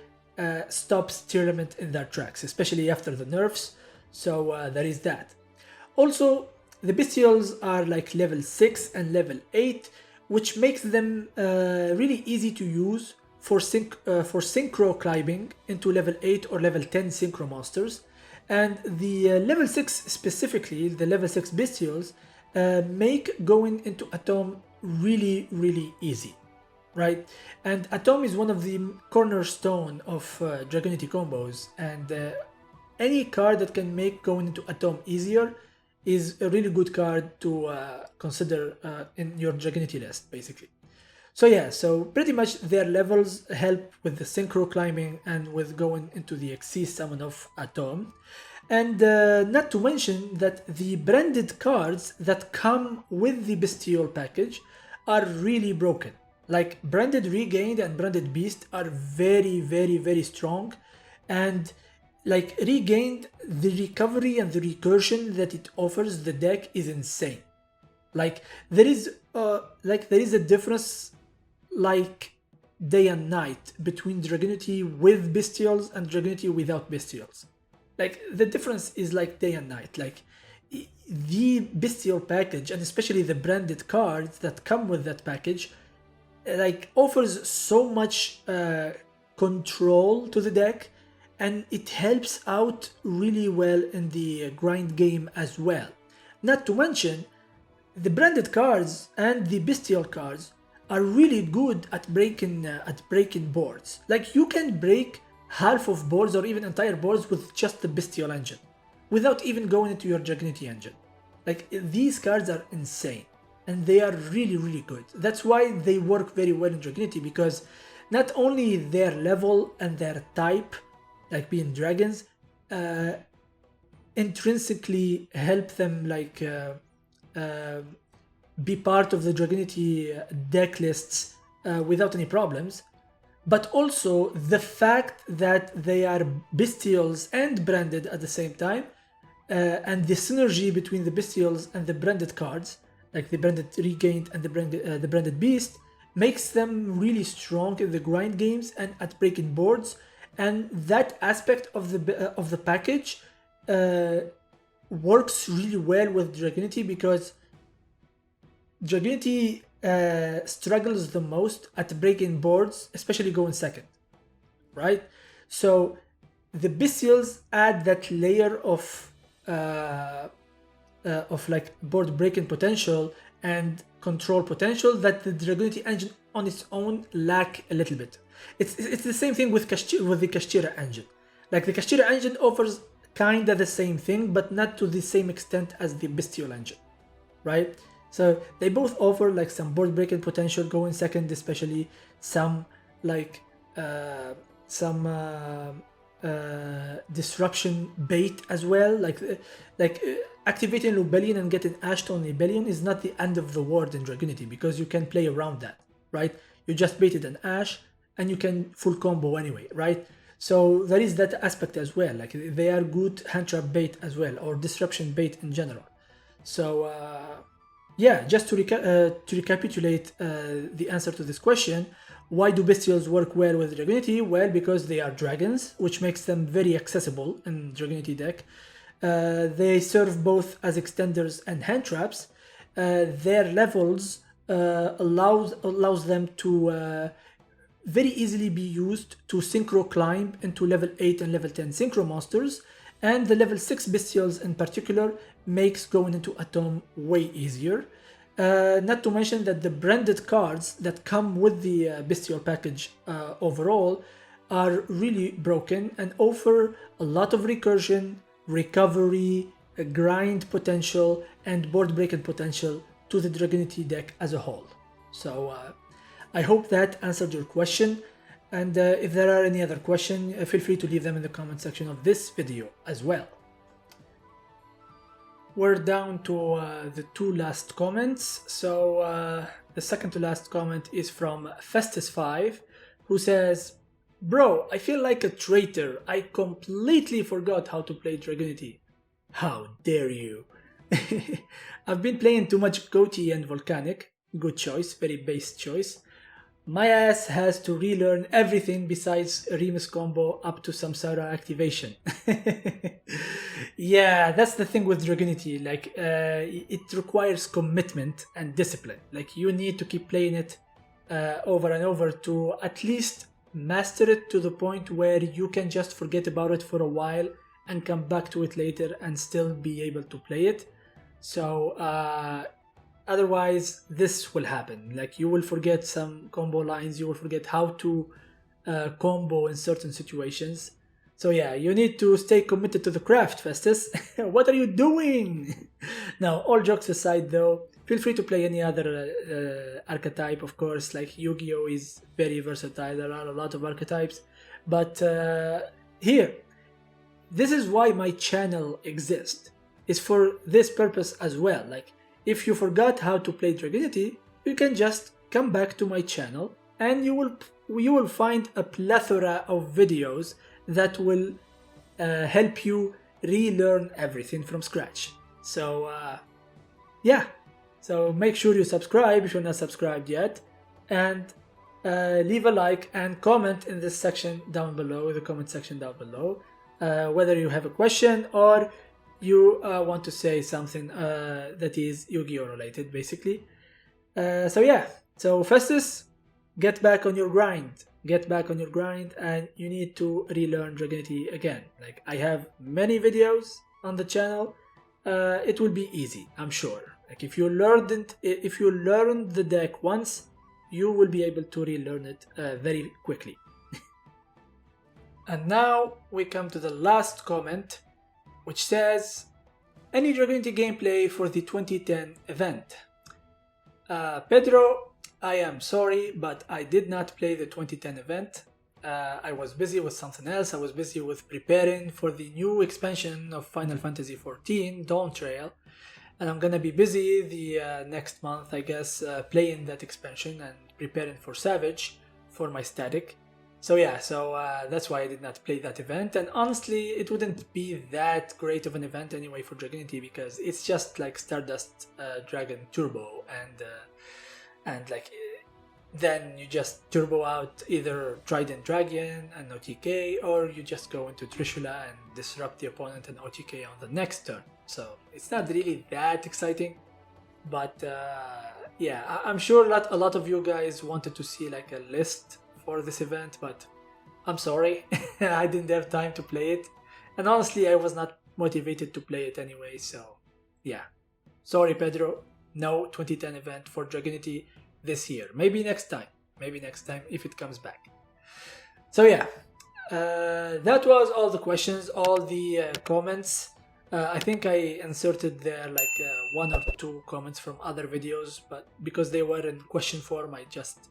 A: stops tier limit in their tracks, especially after the nerfs. So there is that. Also, the Bestials are like level 6 and level 8, which makes them really easy to use for synchro climbing into level 8 or level 10 synchro monsters. And the level 6 specifically, the level 6 Bestials, make going into Atom really, really easy, right? And Atom is one of the cornerstone of Dragunity combos, and any card that can make going into Atom easier is a really good card to consider in your Dragunity list, basically. So yeah, so pretty much their levels help with the synchro climbing and with going into the XC summon of Atom. And not to mention that the branded cards that come with the Bestial package are really broken. Like, branded Regained and branded Beast are very, very, very strong. And like, Regained, the recovery and the recursion that it offers the deck is insane. Like, there is a difference like day and night between Dragunity with Bestials and Dragunity without Bestials. Like, the difference is like day and night. Like, the Bestial package, and especially the branded cards that come with that package, like, offers so much control to the deck, and it helps out really well in the grind game as well. Not to mention, the branded cards and the Bestial cards are really good at breaking boards. Like, you can break half of boards or even entire boards with just the Bestial engine, without even going into your Dragunity engine. Like, these cards are insane. and they are really good. That's why they work very well in Dragunity, because not only their level and their type, like being dragons, intrinsically help them like be part of the Dragunity deck lists without any problems, but also the fact that they are bestials and branded at the same time, and the synergy between the bestials and the branded cards, like the branded regained and the branded beast, makes them really strong in the grind games and at breaking boards. And that aspect of the package works really well with Dragunity, because Dragunity struggles the most at breaking boards, especially going second, right? So the bestials add that layer of like board breaking potential and control potential that the Dragunity engine on its own lack a little bit. It's the same thing with the Kashtira engine. Like the Kashtira engine offers kinda the same thing, but not to the same extent as the Bestial engine, right? So they both offer like some board breaking potential going second, especially some like disruption bait as well. Like activating Lubellion and getting ashed on Lubellion is not the end of the world in Dragunity, because you can play around that, right? You just baited an ash and you can full combo anyway, right? So there is that aspect as well. Like they are good hand trap bait as well, or disruption bait in general. So yeah, just to recapitulate the answer to this question, why do Bestials work well with Dragunity? Well, because they are dragons, which makes them very accessible in Dragunity deck. They serve both as extenders and hand traps. Their levels allows them to very easily be used to synchro climb into level 8 and level 10 synchro monsters, and the level 6 bestials in particular makes going into Atom way easier. Not to mention that the branded cards that come with the bestial package overall are really broken and offer a lot of recursion, recovery, grind potential, and board breaking potential to the Dragunity deck as a whole. So I hope that answered your question, and if there are any other questions, feel free to leave them in the comment section of this video as well. We're down to the two last comments. So the second to last comment is from Festus5, who says, "Bro, I feel like a traitor. I completely forgot how to play Dragunity." How dare you? I've been playing too much Goatee and Volcanic. Good choice, very base choice. My ass has to relearn everything besides Remus combo up to Samsara activation. Yeah, that's the thing with Dragunity. Like, it requires commitment and discipline. Like, you need to keep playing it over and over to at least master it to the point where you can just forget about it for a while and come back to it later and still be able to play it. So, otherwise this will happen. Like, you will forget some combo lines, you will forget how to combo in certain situations. So yeah, you need to stay committed to the craft, Festus. What are you doing? Now, all jokes aside though, feel free to play any other archetype, of course. Like Yu-Gi-Oh is very versatile, there are a lot of archetypes. But here, this is why my channel exists. It's for this purpose as well. Like, if you forgot how to play Dragunity, you can just come back to my channel and you will find a plethora of videos that will help you relearn everything from scratch. So yeah, so make sure you subscribe if you're not subscribed yet, and leave a like and comment in this section down below, the comment section down below, whether you have a question or you want to say something that is Yu-Gi-Oh related, basically. So yeah, so Festus, get back on your grind. Get back on your grind, and you need to relearn Dragunity again. Like, I have many videos on the channel. It will be easy, I'm sure. Like, if you learn the deck once, you will be able to relearn it very quickly. And now we come to the last comment, which says, "Any Dragunity gameplay for the 2010 event?" Pedro, I am sorry, but I did not play the 2010 event. I was busy with something else. I was busy with preparing for the new expansion of Final Fantasy XIV, Dawn Trail. And I'm gonna be busy the next month, I guess, playing that expansion and preparing for Savage for my static. So yeah, that's why I did not play that event. And honestly, it wouldn't be that great of an event anyway for Dragunity because it's just like Stardust Dragon Turbo, and like then you just turbo out either Trident Dragon and OTK, or you just go into Trishula and disrupt the opponent and OTK on the next turn. So it's not really that exciting, but yeah, I'm sure a lot of you guys wanted to see like a list for this event, but I'm sorry, I didn't have time to play it, and honestly I was not motivated to play it anyway, so yeah. Sorry Pedro, no 2010 event for Dragunity this year. Maybe next time if it comes back. So yeah, that was all the questions, all the comments. I think I inserted there like one or two comments from other videos, but because they were in question form I just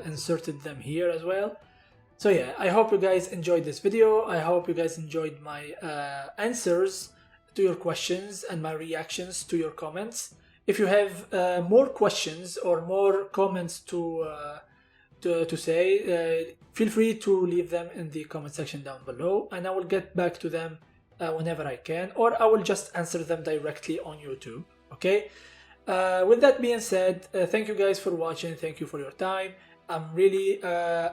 A: inserted them here as well. So yeah, I hope you guys enjoyed this video. I hope you guys enjoyed my answers to your questions and my reactions to your comments. If you have more questions or more comments to say, feel free to leave them in the comment section down below, and I will get back to them whenever I can, or I will just answer them directly on YouTube. Okay. With that being said, thank you guys for watching. Thank you for your time. I'm really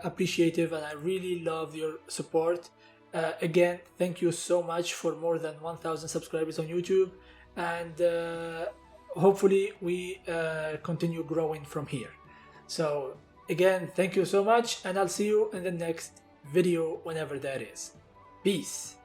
A: appreciative, and I really love your support. Again, thank you so much for more than 1,000 subscribers on YouTube, and hopefully we continue growing from here. So again, thank you so much, and I'll see you in the next video whenever that is. Peace.